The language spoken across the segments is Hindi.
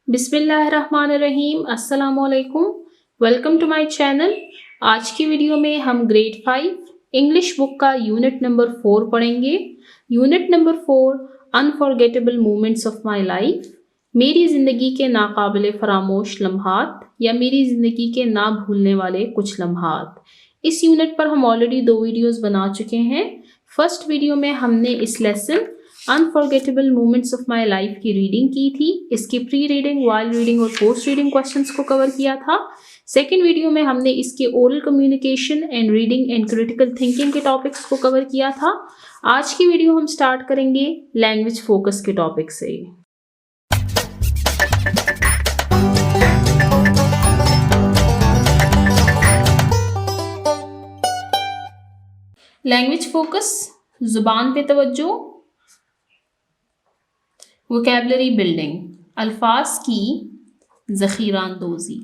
बिस्मिल्लाहिर्रहमानिर्रहीम, अस्सलाम वालेकुम। Welcome to my channel. आज की वीडियो में हम ग्रेड 5 इंग्लिश बुक का यूनिट नंबर 4 पढ़ेंगे। Unit number 4 unforgettable moments of my life, मेरी ज़िंदगी के नाकाबिले फरामोश लम्हात या मेरी ज़िंदगी के ना भूलने वाले कुछ लम्हात। इस यूनिट पर हम ऑलरेडी 2 वीडियोस बना चुके हैं। फर्स्ट वीडियो में हमने इस lesson unforgettable moments of my life की रीडिंग की थी। इसकी प्री रीडिंग, वाइल रीडिंग और पोस्ट रीडिंग क्वेश्चंस को कवर किया था। सेकेंड वीडियो में हमने इसके oral communication and reading and critical thinking के टॉपिक्स को कवर किया था। आज की वीडियो हम स्टार्ट करेंगे लैंग्वेज फोकस के टॉपिक से। लैंग्वेज फोकस, जुबान पे तवज्जो, वोकैबुलरी बिल्डिंग, अल्फाज की ज़ख़ीरांदोज़ी।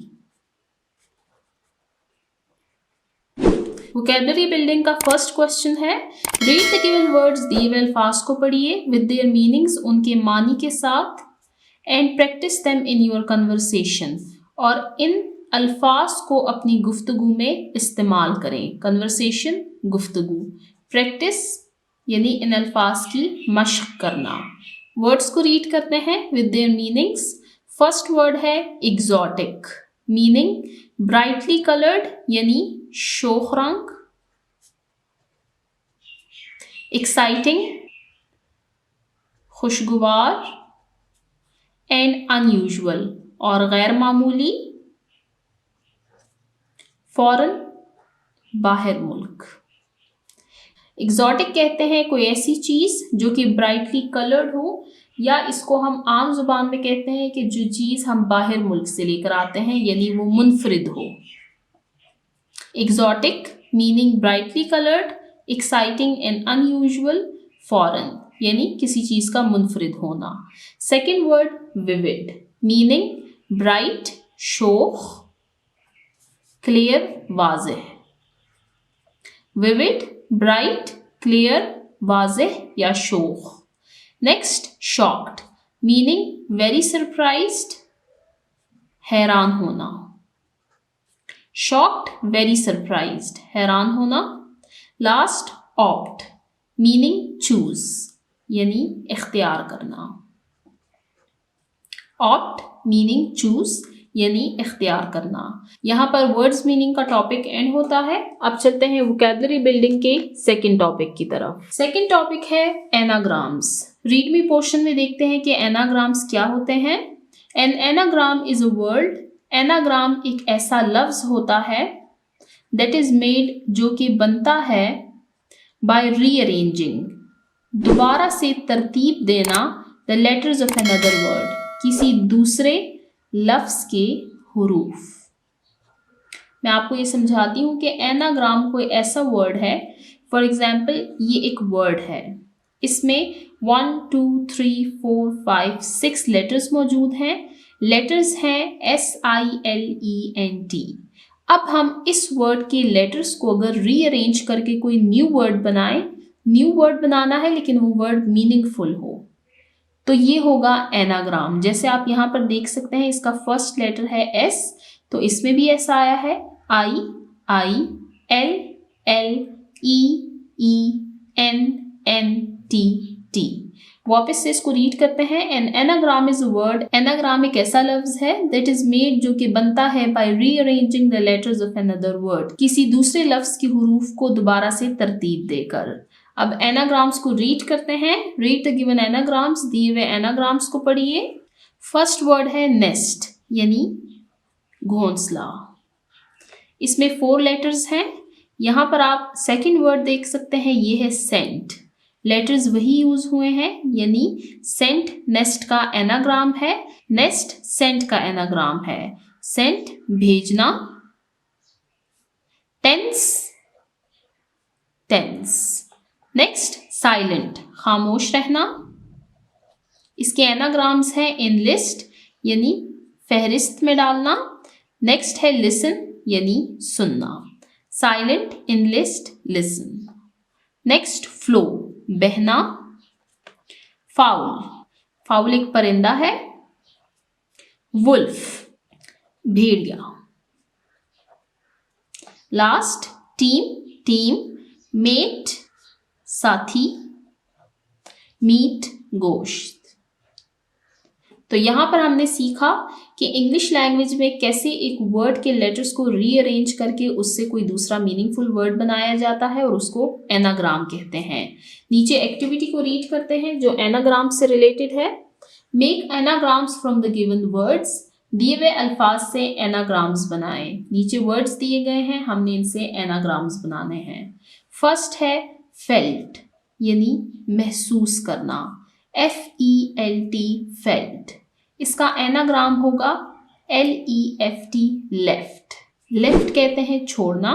वोकैबुलरी बिल्डिंग का फर्स्ट क्वेश्चन है, रीड द गिवन वर्ड्स, दिए हुए अल्फाज को पढ़िए विद देयर मीनिंग्स, उनके मानी के साथ, and practice them in your conversation, और इन अल्फाज को अपनी गुफ्तगू में इस्तेमाल करें। कन्वर्सेशन गुफ्तगू, प्रैक्टिस यानी इन अल्फाज की मशक करना। वर्ड्स को रीड करते हैं with their meanings. First word है एग्जॉटिक, मीनिंग ब्राइटली कलर्ड यानी शोख रंग, एक्साइटिंग खुशगवार, एंड अनयूजुअल और गैर मामूली, फॉरेन बाहर मुल्क। एग्जॉटिक कहते हैं कोई ऐसी चीज़ जो कि ब्राइटली कलर्ड हो, या इसको हम आम जुबान में कहते हैं कि जो चीज़ हम बाहर मुल्क से लेकर आते हैं यानी वो मुनफरिद हो। Exotic meaning brightly coloured, exciting and unusual, foreign यानी किसी चीज़ का मुनफरिद होना। Second word vivid, meaning bright शोख, क्लियर वाज़ेह। विविड ब्राइट, क्लियर, वाज़ेह या शोख। Next shocked, meaning very surprised, हैरान होना। शॉक्ड, वेरी सरप्राइज्ड, हैरान होना। लास्ट ऑप्ट, मीनिंग चूज यानी इख्तियार करना। ऑप्ट मीनिंग चूज यानी इख्तियार करना। यहाँ पर वर्ड्स मीनिंग का टॉपिक एंड होता है। अब चलते हैं वोकैबुलरी बिल्डिंग के सेकंड टॉपिक की तरफ। सेकंड टॉपिक है एनाग्राम्स। रीड मी पोर्शन में देखते हैं कि एनाग्राम्स क्या होते हैं। An anagram is a word, anagram एक ऐसा लफ्ज होता है दैट इज मेड जो कि बनता है बाय रीअरेंजिंग, दोबारा से तरतीब देना, the letters of another word, किसी दूसरे लफ्ज के हुरूफ। मैं आपको ये समझाती हूँ कि एनाग्राम कोई ऐसा वर्ड है, फॉर एग्जाम्पल ये एक वर्ड है, इसमें 1 2 3 4 5 6 लेटर्स मौजूद हैं। लेटर्स हैं SILENT। अब हम इस वर्ड के लेटर्स को अगर रीअरेंज करके कोई न्यू वर्ड बनाएं, न्यू वर्ड बनाना है लेकिन वो वर्ड मीनिंगफुल हो, तो ये होगा एनाग्राम। जैसे आप यहाँ पर देख सकते हैं इसका फर्स्ट लेटर है S, तो इसमें भी S आया है, I L L E N N T। वापस से इसको रीड करते हैं। An anagram is a word, anagram एक ऐसा लफ्ज है दैट इज मेड जो कि बनता है by rearranging the letters of another word, किसी दूसरे लफ्ज के हुरूफ को दोबारा से तरतीब देकर। अब एनाग्राम्स को रीड करते हैं। रीड द गिवन एनाग्राम्स, दिए हुए एनाग्राम्स को पढ़िए। फर्स्ट वर्ड है नेस्ट यानी घोंसला, इसमें 4 लेटर्स हैं। यहाँ पर आप सेकंड वर्ड देख सकते हैं, ये है सेंट, लेटर्स वही यूज हुए हैं यानी सेंट नेस्ट का एनाग्राम है, नेस्ट सेंट का एनाग्राम है। सेंट भेजना, टेंस टेंस। नेक्स्ट साइलेंट खामोश रहना, इसके एनाग्राम्स हैं इनलिस्ट यानी फहरिस्त में डालना। नेक्स्ट है लिसन यानी सुनना, silent enlist listen. Next flow बहना, फाउल, फाउल एक परिंदा है। वुल्फ, भेड़िया। लास्ट टीम, टीम, मेट, साथी, मीट, गोश्त। तो यहाँ पर हमने सीखा कि इंग्लिश लैंग्वेज में कैसे एक वर्ड के लेटर्स को रीअरेंज करके उससे कोई दूसरा मीनिंगफुल वर्ड बनाया जाता है और उसको एनाग्राम कहते हैं। नीचे एक्टिविटी को रीड करते हैं जो एनाग्राम से रिलेटेड है। Make anagrams from the given words, दिए हुए अल्फाज से एनाग्राम्स बनाएं। नीचे वर्ड्स दिए गए हैं, हमने इनसे एनाग्राम्स बनाने हैं। फर्स्ट है फेल्ट, यानी महसूस करना, FELT, फेल्ट। इसका एनाग्राम होगा LEFT, लेफ्ट। लेफ्ट कहते हैं छोड़ना,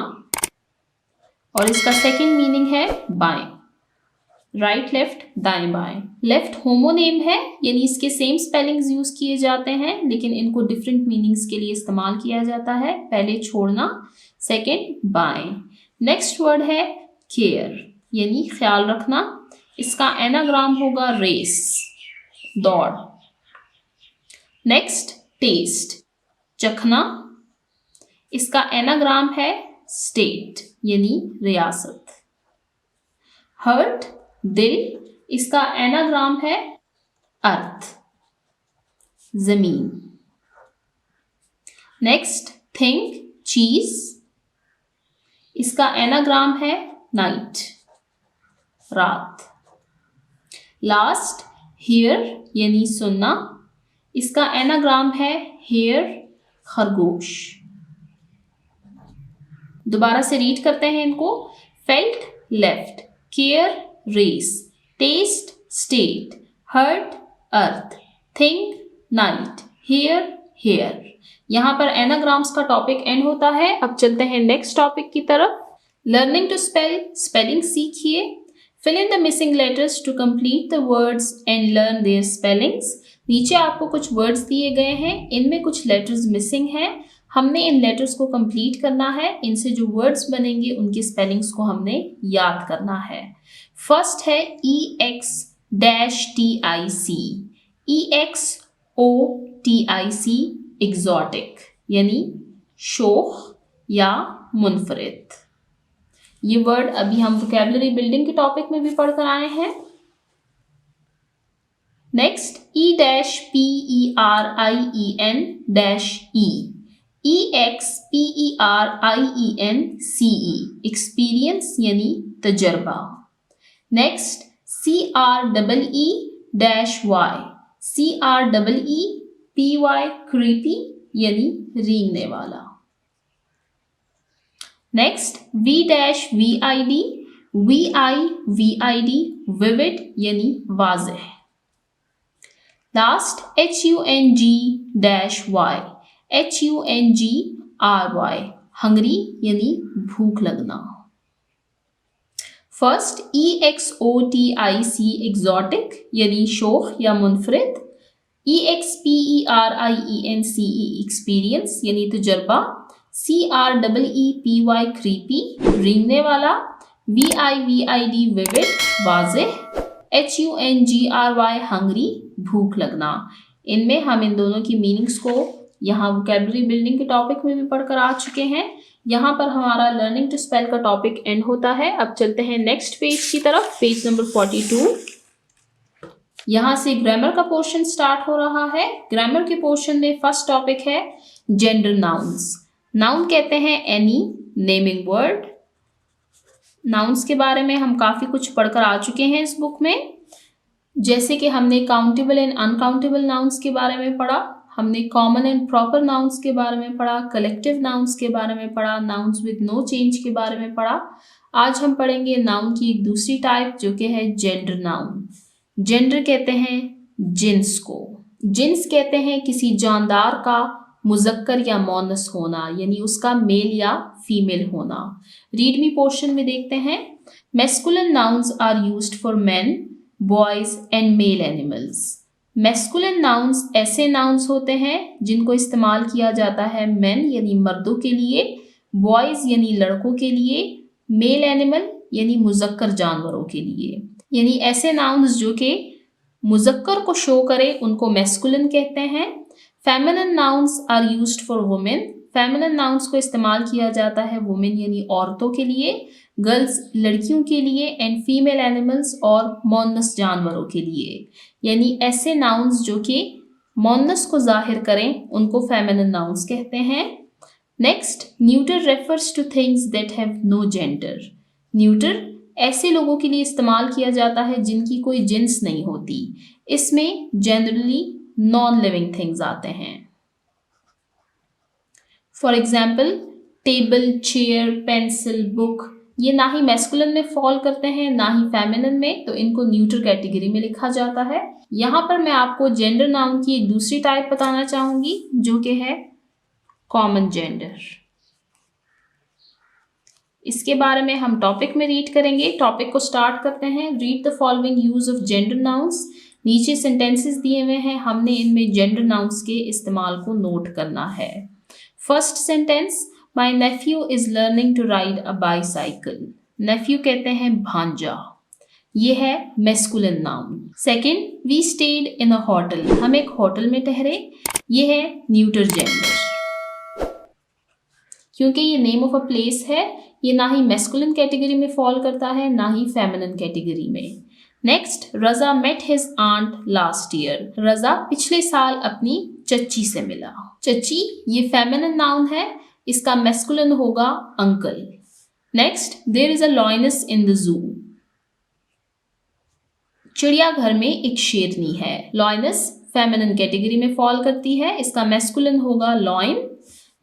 और इसका सेकंड मीनिंग है बाएं, राइट लेफ्ट, दाएं बाएं। लेफ्ट होमोनेम है, यानी इसके सेम स्पेलिंग्स यूज किए जाते हैं लेकिन इनको डिफरेंट मीनिंग्स के लिए इस्तेमाल किया जाता है। पहले छोड़ना, सेकंड बाएं। नेक्स्ट वर्ड है केयर, यानी ख्याल रखना। इसका एनाग्राम होगा रेस, दौड़। नेक्स्ट टेस्ट, चखना। इसका एनाग्राम है स्टेट, यानी रियासत। हर्ट, दिल। इसका एनाग्राम है अर्थ, जमीन। नेक्स्ट थिंक, चीज। इसका एनाग्राम है नाइट, रात। लास्ट हियर, यानी सुनना। इसका एनाग्राम है हेयर, खरगोश। दोबारा से रीड करते हैं इनको। Felt, left, care, race, taste, state, hurt, earth, think, night, here, hair. यहाँ पर एनाग्राम्स का टॉपिक एंड होता है। अब चलते हैं नेक्स्ट टॉपिक की तरफ। लर्निंग टू स्पेल, स्पेलिंग सीखिए। Fill in the missing letters to complete the words and learn their spellings. नीचे आपको कुछ वर्ड्स दिए गए हैं, इनमें कुछ लेटर्स मिसिंग हैं। हमने इन लेटर्स को कंप्लीट करना है। इनसे जो वर्ड्स बनेंगे उनकी स्पेलिंग्स को हमने याद करना है। फर्स्ट है EXOTIC, एग्जॉटिक, यानी शोख या मुनफरिद। ये वर्ड अभी हम वोकैबुलरी बिल्डिंग के टॉपिक में भी पढ़कर आए हैं। नेक्स्ट EPERIEN-E, EXPERIENCE, एक्सपीरियंस यानी तजर्बा। नेक्स्ट CREEY, क्रीपी यानी रेंगने वाला। नेक्स्ट VVID, विविड यानी वाज़ेह। लास्ट HUNGY, हंगरी यानी भूख लगना। फर्स्ट EXOTIC, एग्जॉटिक यानी शोख या मुनफरिद। EXPERIENCE, एक्सपीरियंस यानी तजर्बा। CREEPY, क्रीपी, रेंगने वाला। VIVID, विविड, वाज़ेह। HUNGRY, हंगरी, भूख लगना। इनमें हम इन दोनों की मीनिंग्स को यहाँ वोकैबुलरी बिल्डिंग के टॉपिक में भी पढ़कर आ चुके हैं। यहाँ पर हमारा लर्निंग टू स्पेल का टॉपिक एंड होता है। अब चलते हैं नेक्स्ट पेज की तरफ, पेज नंबर 42। यहाँ से ग्रामर का पोर्शन स्टार्ट हो रहा है। ग्रामर के पोर्शन में फर्स्ट टॉपिक है जेंडर नाउन्स। नाउन कहते हैं एनी नेमिंग वर्ड। नाउन्स के बारे में हम काफ़ी कुछ पढ़कर आ चुके हैं इस बुक में, जैसे कि हमने काउंटेबल एंड अनकाउंटेबल नाउन्स के बारे में पढ़ा, हमने कॉमन एंड प्रॉपर नाउन्स के बारे में पढ़ा, कलेक्टिव नाउन्स के बारे में पढ़ा, नाउन्स विद नो चेंज के बारे में पढ़ा। आज हम पढ़ेंगे नाउन की एक दूसरी टाइप जो कि है जेंडर नाउन। जेंडर कहते हैं जिन्स को। जिन्स कहते हैं किसी जानदार का मुज़क्कर या मोनस होना, यानी उसका मेल या फीमेल होना। रीड मी पोर्शन में देखते हैं। Masculine nouns are used for men, boys and male animals. Masculine nouns ऐसे नाउन्स होते हैं जिनको इस्तेमाल किया जाता है मेन यानी मर्दों के लिए, बॉयज यानी लड़कों के लिए, मेल एनिमल यानी मुज़क्कर जानवरों के लिए। यानी ऐसे नाउन्स जो कि मुज़क्कर को शो करे उनको मैस्कुलिन कहते हैं, feminine nouns are used for women. Feminine nouns को इस्तेमाल किया जाता है वुमेन यानी औरतों के लिए, गर्ल्स लड़कियों के लिए, एंड फीमेल एनिमल्स और मोनस जानवरों के लिए। यानी ऐसे नाउन्स जो कि मोनस को जाहिर करें उनको फेमिनिन नाउन्स कहते हैं। Next, neuter refers to things that have no gender. Neuter ऐसे लोगों के लिए इस्तेमाल किया जाता है जिनकी कोई जिन्स नहीं होती। इसमें जनरली नॉन लिविंग थिंग्स आते हैं। For example, table, chair, pencil, book, ये ना ही मैस्कुलिन में फॉल करते हैं ना ही फेमिनिन में, तो इनको न्यूटर कैटेगरी में लिखा जाता है। यहाँ पर मैं आपको जेंडर नाउन की एक दूसरी टाइप बताना चाहूंगी जो कि है कॉमन जेंडर। इसके बारे में हम टॉपिक में रीड करेंगे। टॉपिक को स्टार्ट करते हैं। Read the following use of gender nouns. नीचे सेंटेंसेस दिए हुए हैं, हमने इनमें जेंडर नाउन्स के इस्तेमाल को नोट करना है। First sentence, my nephew is learning to ride a bicycle. Nephew कहते हैं भांजा, ये है masculine noun. Second, we stayed in a hotel, हम एक होटल में ठहरे, ये है न्यूटर जेंडर। क्योंकि ये नेम ऑफ अ प्लेस है, ये ना ही मैस्कुलिन कैटेगरी में फॉल करता है ना ही फेमिनिन कैटेगरी में। Next, Raza met his aunt last year. Raza पिछले साल अपनी चच्ची से मिला। चच्ची ये फेमिनिन नाउन है, इसका मैस्कुलिन होगा uncle. Next, there is a lioness in the zoo. चिड़ियाघर में एक शेरनी है। लॉयनेस फेमिनिन कैटेगरी में फॉल करती है, इसका मैस्कुलिन होगा lion.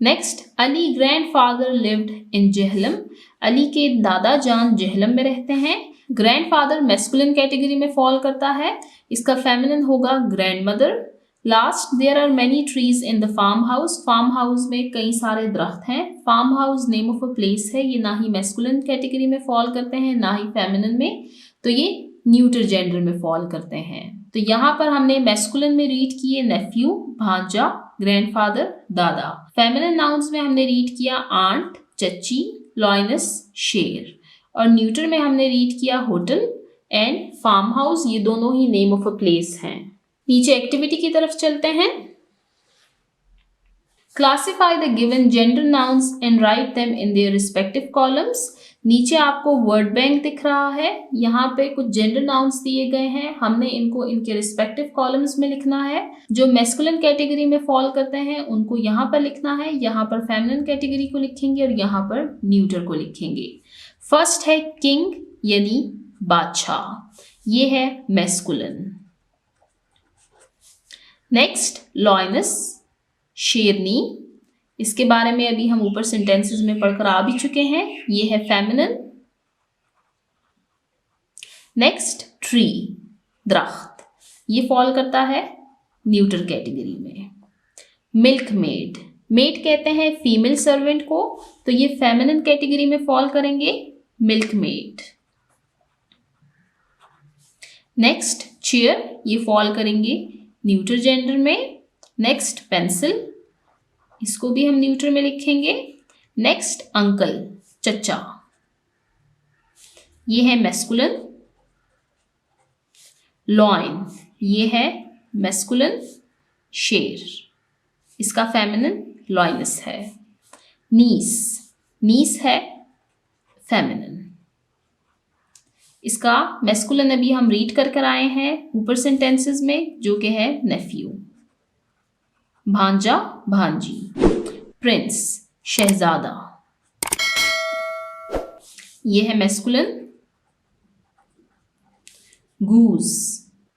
Next, Ali grandfather lived in Jhelum. Ali के दादा जान जेहलम में रहते हैं। ग्रैंडफादर मैस्कुलिन कैटेगरी में फॉल करता है, इसका फेमिनिन होगा grandmother. Last, there are many trees in the farm house. Farm house में कई सारे दरख्त हैं। Farm house name of a place है, ये ना ही मैस्कुलिन कैटेगरी में फॉल करते हैं ना ही फेमिनिन में, तो ये न्यूटर जेंडर में फॉल करते हैं। तो यहाँ पर हमने मैस्कुलिन में रीड किए नेफ्यू, भांजा, ग्रैंडफादर, दादा। फेमिनिन नाउन्स में हमने रीड किया आंट, चच्ची, लॉयनेस, शेर। और न्यूटर में हमने रीड किया होटल एंड फार्म हाउस, ये दोनों ही नेम ऑफ अ प्लेस हैं। नीचे एक्टिविटी की तरफ चलते हैं। Classify the given gender nouns and write them in their respective columns. नीचे आपको वर्ड बैंक दिख रहा है, यहाँ पे कुछ जेंडर नाउन्स दिए गए हैं, हमने इनको इनके रिस्पेक्टिव कॉलम्स में लिखना है। जो मैस्कुलिन कैटेगरी में फॉल करते हैं उनको यहाँ पर लिखना है, यहाँ पर फेमिनिन कैटेगरी को लिखेंगे और यहाँ पर न्यूटर को लिखेंगे। फर्स्ट है किंग यानी बादशाह, ये है मैस्कुलिन। नेक्स्ट, लॉयनेस शेरनी, इसके बारे में अभी हम ऊपर सेंटेंसेस में पढ़कर आ भी चुके हैं, ये है फेमिनिन। नेक्स्ट, ट्री दरख्त, ये फॉल करता है न्यूटर कैटेगरी में। मिल्क मेड, मेड कहते हैं फीमेल सर्वेंट को, तो ये फेमिनिन कैटेगरी में फॉल करेंगे मिल्क मेड। नेक्स्ट, चेयर, ये फॉल करेंगे न्यूटर जेंडर में। नेक्स्ट, पेंसिल, इसको भी हम न्यूटर में लिखेंगे। नेक्स्ट, अंकल चचा, ये है मैस्कुलिन। लॉइन, ये है मैस्कुलिन। शेर, इसका फेमिनिन लॉइनस है। नीस, नीस है फेमिनिन, इसका मैस्कुलिन अभी हम रीड कर आए हैं ऊपर सेंटेंसेस में, जो कि है नेफ्यू। भांजा भांजी। प्रिंस शहजादा, ये है मैस्कुलिन। गूस,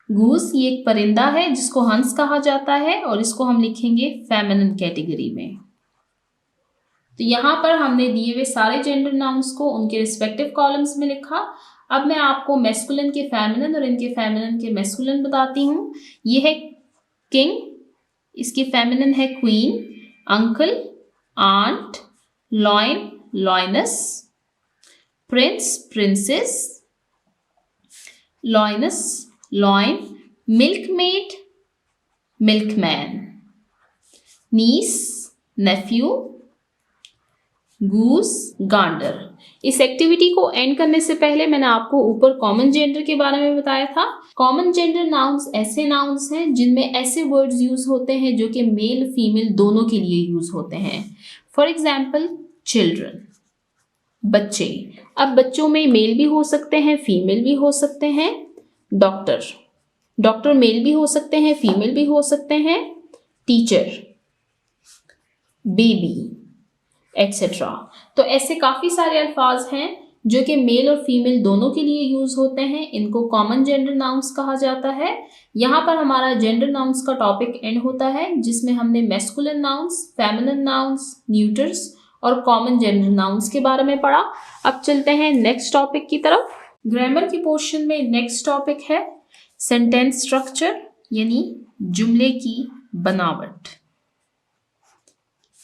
गूस ये एक परिंदा है जिसको हंस कहा जाता है और इसको हम लिखेंगे फेमिनिन कैटेगरी में। तो यहाँ पर हमने दिए हुए सारे जेंडर नाउन्स को उनके रिस्पेक्टिव कॉलम्स में लिखा। अब मैं आपको मैस्कुलिन के फेमिनिन और इनके फेमिनिन के मैस्कुलिन बताती हूँ। ये है किंग, इसकी फेमिनिन है queen. Uncle aunt. Lion lioness. Prince princess. Lioness lion. Milkmaid milkman. Niece nephew. Goose, gander. इस एक्टिविटी को एंड करने से पहले मैंने आपको ऊपर कॉमन जेंडर के बारे में बताया था। कॉमन जेंडर नाउन्स ऐसे नाउन्स हैं जिनमें ऐसे वर्ड्स यूज होते हैं जो कि मेल फीमेल दोनों के लिए यूज होते हैं। फॉर एग्जाम्पल चिल्ड्रन, बच्चे। अब बच्चों में मेल भी हो सकते हैं, फीमेल भी हो सकते हैं। डॉक्टर, डॉक्टर मेल भी हो सकते हैं, फीमेल भी हो सकते हैं। Teacher, baby, etcetera. तो ऐसे काफी सारे अल्फाज हैं जो कि मेल और फीमेल दोनों के लिए यूज होते हैं। इनको कॉमन जेंडर नाउन्स कहा जाता है। यहाँ पर हमारा जेंडर नाउन्स का टॉपिक एंड होता है, जिसमें हमने मैस्कुलिन नाउन्स, फेमिनिन नाउन्स, न्यूटर्स और कॉमन जेंडर नाउन्स के बारे में पढ़ा। अब चलते हैं नेक्स्ट टॉपिक की तरफ। ग्रामर के पोर्शन में नेक्स्ट टॉपिक है सेंटेंस स्ट्रक्चर, यानी जुमले की बनावट।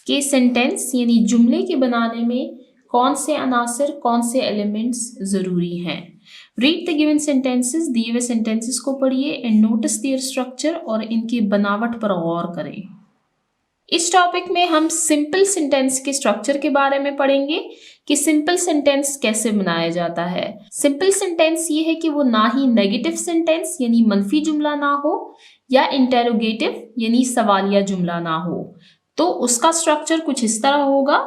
के सेंटेंस यानी जुमले के बनाने में कौन से अनासर, कौन से एलिमेंट्स जरूरी हैं। रीड द गिवन सेंटेंसेस, दिए हुए सेंटेंसेस को पढ़िए एंड नोटिस देयर स्ट्रक्चर, और इनकी बनावट पर गौर करें। इस टॉपिक में हम सिंपल सेंटेंस के स्ट्रक्चर के बारे में पढ़ेंगे कि सिंपल सेंटेंस कैसे बनाया जाता है। सिंपल सेंटेंस ये है कि वो ना ही नेगेटिव सेंटेंस यानी मनफी जुमला ना हो, या इंटेरोगेटिव यानी सवालिया जुमला ना हो। तो उसका स्ट्रक्चर कुछ इस तरह होगा।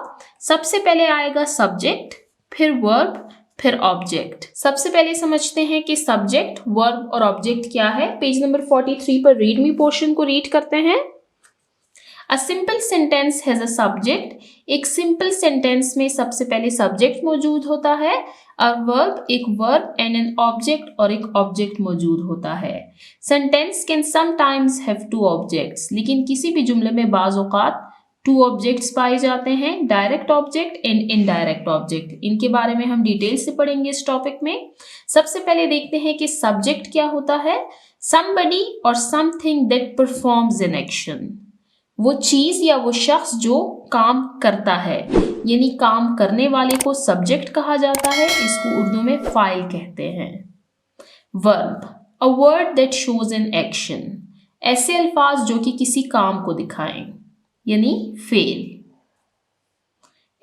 सबसे पहले आएगा सब्जेक्ट, फिर वर्ब, फिर ऑब्जेक्ट। सबसे पहले समझते हैं कि सब्जेक्ट, वर्ब और ऑब्जेक्ट क्या है। पेज नंबर 43 पर रीड मी पोर्शन को रीड करते हैं। A simple sentence has a subject. एक सिंपल सेंटेंस में सबसे पहले सब्जेक्ट मौजूद होता है, अ वर्ब एक वर्ब एंड एन ऑब्जेक्ट और एक ऑब्जेक्ट मौजूद होता है। Sentence can sometimes have two objects, लेकिन किसी भी जुमले में बाज औकात टू ऑब्जेक्ट्स पाए जाते हैं, direct object and indirect object. इनके बारे में हम डिटेल से पढ़ेंगे इस टॉपिक में। सबसे पहले देखते हैं कि सब्जेक्ट क्या होता है। somebody और something that performs an action, वो चीज या वो शख्स जो काम करता है, यानी काम करने वाले को सब्जेक्ट कहा जाता है। इसको उर्दू में फाइल कहते हैं। Verb, a word that shows an action, ऐसे अल्फाज जो कि किसी काम को दिखाएं, यानी fail.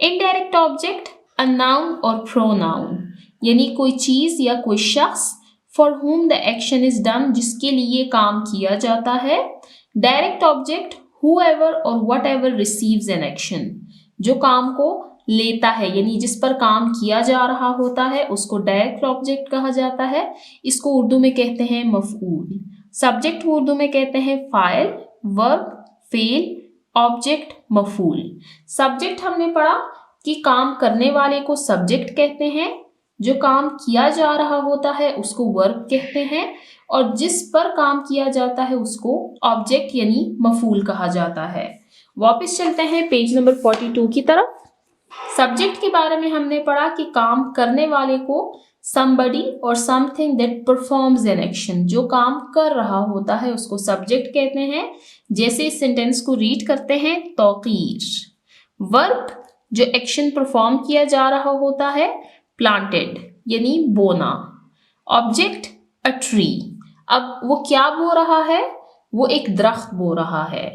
Indirect object, a noun और प्रोनाउन, यानी कोई चीज या कोई शख्स for whom the action is done, जिसके लिए काम किया जाता है। डायरेक्ट ऑब्जेक्ट, whoever और whatever receives an action, जो काम को लेता है, यानी जिस पर काम किया जा रहा होता है, उसको डायरेक्ट ऑब्जेक्ट कहा जाता है। इसको उर्दू में कहते हैं मफऊल। सब्जेक्ट को उर्दू में कहते हैं फाइल, वर्ब फेल, ऑब्जेक्ट मफूल। सब्जेक्ट हमने पढ़ा कि काम करने वाले को सब्जेक्ट कहते हैं, जो काम किया जा रहा होता है उसको वर्ब कहते हैं, और जिस पर काम किया जाता है उसको ऑब्जेक्ट यानी मफूल कहा जाता है। वापस चलते हैं पेज नंबर 42 की तरफ। सब्जेक्ट के बारे में हमने पढ़ा कि काम करने वाले को somebody और something that performs an action, जो काम कर रहा होता है उसको सब्जेक्ट कहते हैं। जैसे इस सेंटेंस को रीड करते हैं, तौकीर। वर्ब, जो एक्शन परफॉर्म किया जा रहा होता है, प्लांटेड यानी बोना। ऑब्जेक्ट, अ ट्री, अब वो क्या बो रहा है, वो एक दरख्त बो रहा है।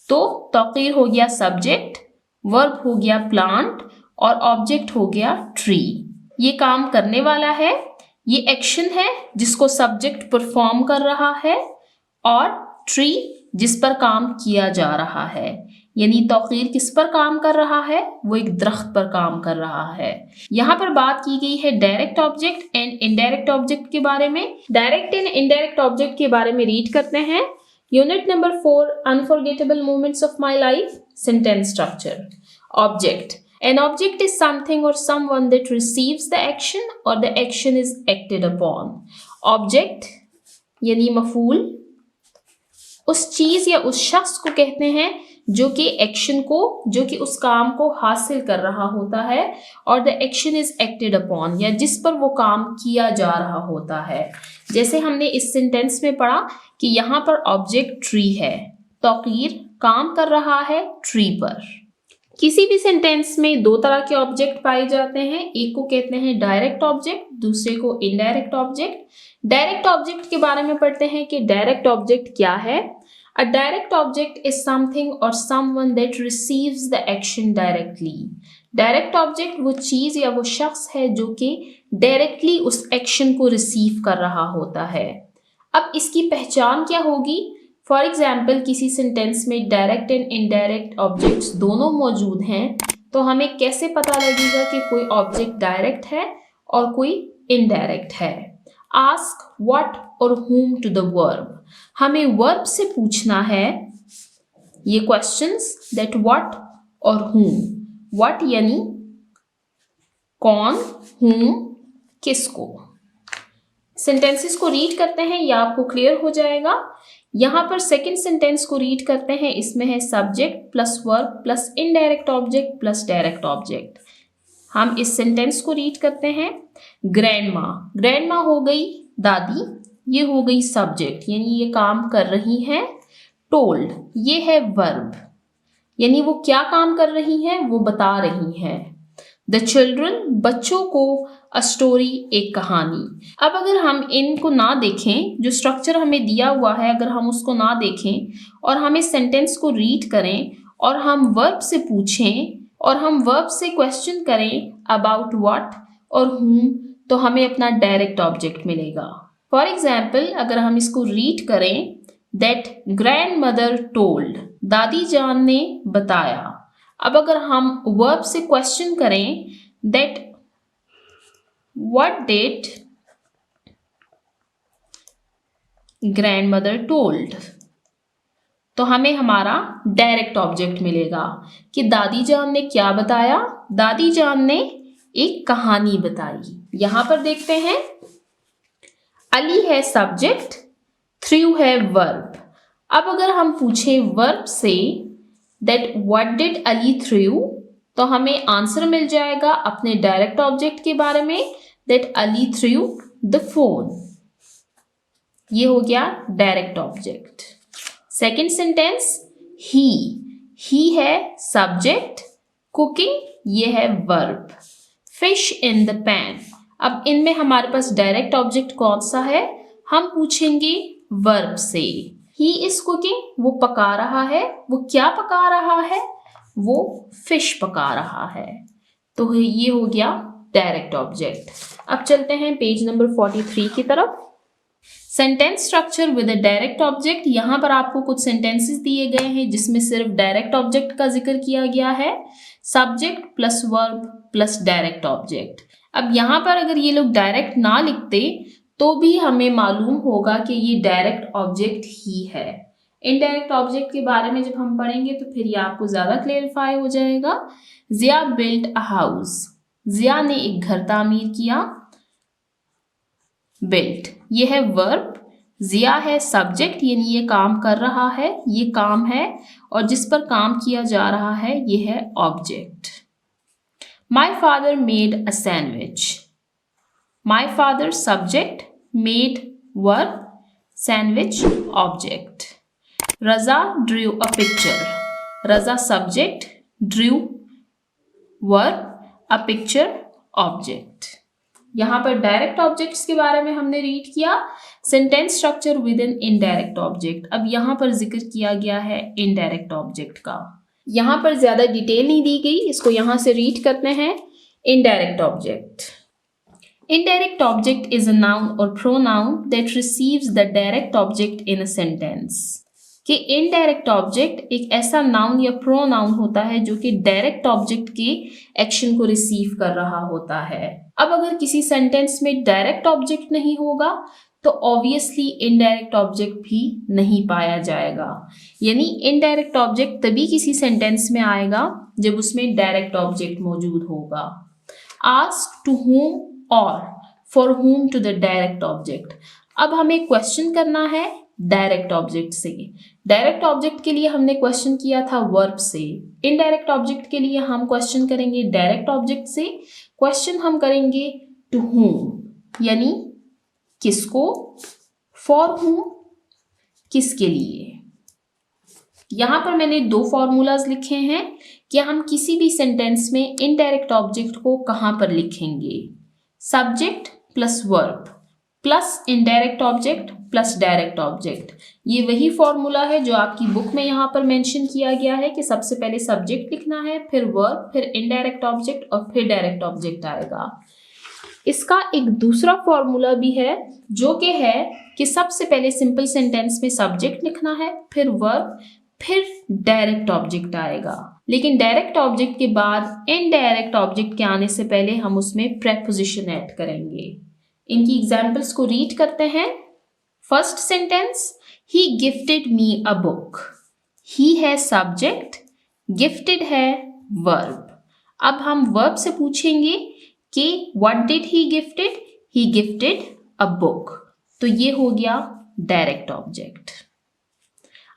तो तौकीर हो गया सब्जेक्ट, वर्ब हो गया प्लांट और ऑब्जेक्ट हो गया ट्री। ये काम करने वाला है, ये एक्शन है जिसको सब्जेक्ट परफॉर्म कर रहा है, और ट्री जिस पर काम किया जा रहा है, यानी तौकीर किस पर काम कर रहा है, वो एक दरख्त पर काम कर रहा है। यहाँ पर बात की गई है direct object and indirect object के बारे में। डायरेक्ट एंड इनडायरेक्ट ऑब्जेक्ट के बारे में रीड करते हैं। Unit number 4, unforgettable moments of my life, sentence structure. Object, an object is something or someone that receives the action or the action is acted upon. Object यानी मफूल उस चीज या उस शख्स को कहते हैं जो कि एक्शन को, जो कि उस काम को हासिल कर रहा होता है, और the action is acted upon, या जिस पर वो काम किया जा रहा होता है। जैसे हमने इस सेंटेंस में पढ़ा कि यहाँ पर ऑब्जेक्ट ट्री है, तौकीर काम कर रहा है ट्री पर। किसी भी सेंटेंस में दो तरह के ऑब्जेक्ट पाए जाते हैं, एक को कहते हैं डायरेक्ट ऑब्जेक्ट, दूसरे को इनडायरेक्ट ऑब्जेक्ट। डायरेक्ट ऑब्जेक्ट के बारे में पढ़ते हैं कि डायरेक्ट ऑब्जेक्ट क्या है। A direct object is something or someone that receives the action directly. Direct object वो चीज या वो शख्स है जो कि डायरेक्टली उस एक्शन को रिसीव कर रहा होता है। अब इसकी पहचान क्या होगी? फॉर एग्जाम्पल किसी सेंटेंस में डायरेक्ट एंड इनडायरेक्ट ऑब्जेक्ट्स दोनों मौजूद हैं, तो हमें कैसे पता लगेगा कि कोई ऑब्जेक्ट डायरेक्ट है और कोई इनडायरेक्ट है? आस्क व्हाट और whom टू द वर्ब। हमें वर्ब से पूछना है ये क्वेश्चंस दैट व्हाट और whom। व्हाट यानी कौन, whom किसको। सेंटेंसेस को रीड करते हैं, यह आपको क्लियर हो जाएगा। यहां पर सेकंड सेंटेंस को रीड करते हैं, इसमें है subject plus verb plus indirect object plus direct object. हम इस सेंटेंस को रीड करते हैं। ग्रैंडमा, ग्रैंडमा हो गई दादी, ये हो गई सब्जेक्ट यानी ये काम कर रही हैं। टोल्ड ये है वर्ब यानी वो क्या काम कर रही हैं, वो बता रही हैं। द चिल्ड्रन बच्चों को, अ स्टोरी एक कहानी। अब अगर हम इनको ना देखें, जो स्ट्रक्चर हमें दिया हुआ है अगर हम उसको ना देखें और हम इस सेंटेंस को रीड करें और हम वर्ब से पूछें और हम वर्ब से क्वेश्चन करें अबाउट व्हाट और whom, तो हमें अपना डायरेक्ट ऑब्जेक्ट मिलेगा। फॉर एग्जाम्पल अगर हम इसको रीड करें, दैट ग्रैंड मदर टोल्ड, दादी जान ने बताया। अब अगर हम वर्ब से क्वेश्चन करें, that what did grand mother told, तो हमें हमारा डायरेक्ट ऑब्जेक्ट मिलेगा कि दादी जान ने क्या बताया। दादी जान ने एक कहानी बताई। यहां पर देखते हैं, अली है सब्जेक्ट, थ्रू है वर्ब। अब अगर हम पूछें verb say that what did Ali through, तो हमें आंसर मिल जाएगा अपने डायरेक्ट ऑब्जेक्ट के बारे में, that Ali through the phone. ये हो गया डायरेक्ट ऑब्जेक्ट। सेकेंड सेंटेंस, ही है सब्जेक्ट, कुकिंग ये है verb. Fish in the pan, अब इनमें हमारे पास डायरेक्ट ऑब्जेक्ट कौन सा है? हम पूछेंगे वर्ब से। ही इज कुकिंग, वो पका रहा है। वो क्या पका रहा है? वो फिश पका रहा है। तो ये हो गया डायरेक्ट ऑब्जेक्ट। अब चलते हैं पेज नंबर 43 की तरफ। Sentence structure with a direct object. यहां पर आपको कुछ सेंटेंसेस दिए गए हैं जिसमें सिर्फ डायरेक्ट ऑब्जेक्ट का जिक्र किया गया है। Subject plus verb plus direct object. अब यहां पर अगर ये लोग डायरेक्ट ना लिखते तो भी हमें मालूम होगा कि ये डायरेक्ट ऑब्जेक्ट ही है। इनडायरेक्ट ऑब्जेक्ट के बारे में जब हम पढ़ेंगे तो फिर ये आपको ज्यादा क्लेरिफाई हो जाएगा। जिया बिल्ट अ हाउस, जिया ने एक घर तामीर किया। बिल्ट ये है वर्ब, जिया है सब्जेक्ट यानी ये काम कर रहा है, ये काम है, और जिस पर काम किया जा रहा है ये है object. My father made a sandwich. My father subject, made verb, sandwich object. Raza drew a picture, Raza subject, Drew verb, a picture object. यहां पर डायरेक्ट ऑब्जेक्ट्स के बारे में हमने रीड किया। Sentence structure with an indirect object. अब यहां पर जिक्र किया गया है इनडायरेक्ट ऑब्जेक्ट का। यहां पर ज्यादा डिटेल नहीं दी गई, इसको यहां से रीड करते हैं। Indirect object, indirect object is a noun or pronoun that receives the direct object in a sentence। कि indirect object एक ऐसा noun या pronoun होता है जो कि direct object के action को receive कर रहा होता है। अब अगर किसी sentence में direct object नहीं होगा तो obviously indirect object भी नहीं पाया जाएगा। यानी indirect object तभी किसी sentence में आएगा जब उसमें direct object मौजूद होगा। Ask to whom और for whom to the direct object। अब हमें क्वेश्चन करना है डायरेक्ट ऑब्जेक्ट से। डायरेक्ट ऑब्जेक्ट के लिए हमने क्वेश्चन किया था वर्ब से। इनडायरेक्ट ऑब्जेक्ट के लिए हम क्वेश्चन करेंगे डायरेक्ट ऑब्जेक्ट से। क्वेश्चन हम करेंगे टू whom यानी किसको, for whom किसके लिए। यहां पर मैंने दो फॉर्मूलाज लिखे हैं कि हम किसी भी सेंटेंस में इनडायरेक्ट ऑब्जेक्ट को कहां पर लिखेंगे। Subject plus verb plus indirect object plus direct object. ये वही फॉर्मूला है जो आपकी बुक में यहाँ पर मेंशन किया गया है कि सबसे पहले सब्जेक्ट लिखना है, फिर वर्ब, फिर इनडायरेक्ट ऑब्जेक्ट और फिर डायरेक्ट ऑब्जेक्ट आएगा। इसका एक दूसरा फॉर्मूला भी है जो कि है कि सबसे पहले सिंपल सेंटेंस में सब्जेक्ट लिखना है, फिर वर्ब, फिर डायरेक्ट ऑब्जेक्ट आएगा। लेकिन डायरेक्ट ऑब्जेक्ट के बाद इनडायरेक्ट ऑब्जेक्ट के आने से पहले हम उसमें प्रेपोजिशन ऐड करेंगे। इनकी एग्जाम्पल्स को रीड करते हैं। First sentence, he gifted me a book. He है सब्जेक्ट, गिफ्टेड है वर्ब। अब हम वर्ब से पूछेंगे कि what did he gifted? He gifted a book. तो ये हो गया डायरेक्ट ऑब्जेक्ट।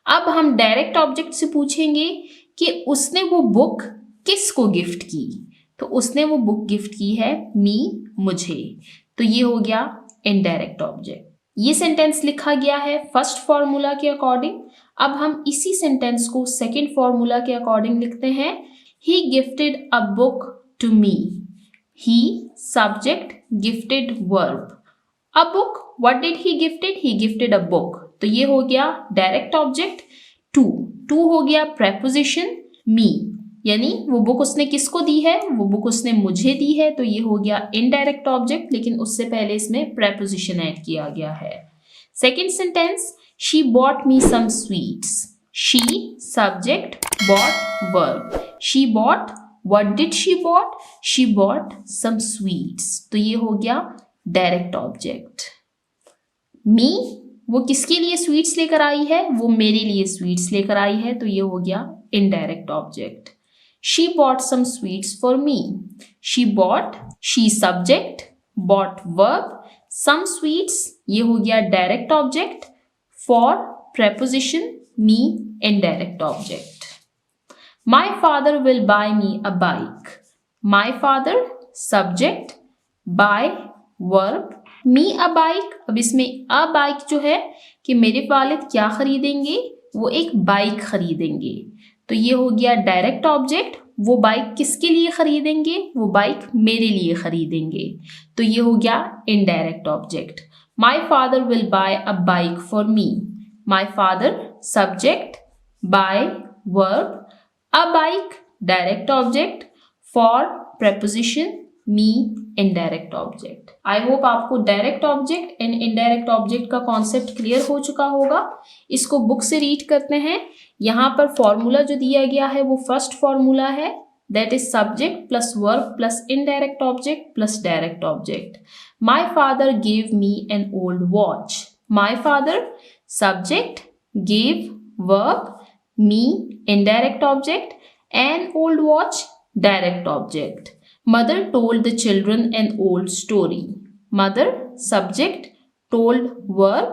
अब हम डायरेक्ट ऑब्जेक्ट से पूछेंगे कि उसने वो बुक किसको गिफ्ट की? तो उसने वो बुक गिफ्ट की है मी, मुझे। तो ये हो गया इनडायरेक्ट ऑब्जेक्ट। ये सेंटेंस लिखा गया है फर्स्ट फॉर्मूला के अकॉर्डिंग। अब हम इसी सेंटेंस को सेकंड फॉर्मूला के अकॉर्डिंग लिखते हैं। He gifted a book to me. He subject, gifted verb. A book, what did he gifted? He gifted a book. तो ये हो गया डायरेक्ट ऑब्जेक्ट। टू हो गया प्रेपोजिशन मी, यानी वो बुक उसने किसको दी है? वो बुक उसने मुझे दी है। तो ये हो गया इनडायरेक्ट ऑब्जेक्ट, लेकिन उससे पहले इसमें प्रेपोजिशन ऐड किया गया है। Second sentence, she bought me some sweets. She subject, bought verb. She bought, what did she bought? She bought some sweets. तो ये हो गया डायरेक्ट ऑब्जेक्ट। मी, वो किसके लिए स्वीट्स लेकर आई है? वो मेरे लिए स्वीट्स लेकर आई है। तो ये हो गया indirect object. She bought some sweets for me. She bought, she subject, bought verb, some sweets, ये हो गया direct object, for preposition me indirect object. My father will buy me a bike. My father subject, buy verb, me a bike। अब इसमें a bike जो है कि मेरे वालिद क्या खरीदेंगे? वो एक बाइक खरीदेंगे। तो ये हो गया डायरेक्ट ऑब्जेक्ट। वो बाइक किसके लिए खरीदेंगे? वो बाइक मेरे लिए खरीदेंगे। तो ये हो गया indirect object. My father will buy a bike for me. My father subject, buy verb, a bike direct object, for preposition me indirect object. I hope आपको direct object and indirect object का कॉन्सेप्ट क्लियर हो चुका होगा। इसको बुक से रीड करते हैं। यहाँ पर फॉर्मूला जो दिया गया है वो फर्स्ट फॉर्मूला है, that is subject plus verb plus indirect object plus direct object. My father gave me an old watch. My father subject, gave verb, me indirect object, an old watch direct object. Mother told the children an old story. Mother subject, told verb,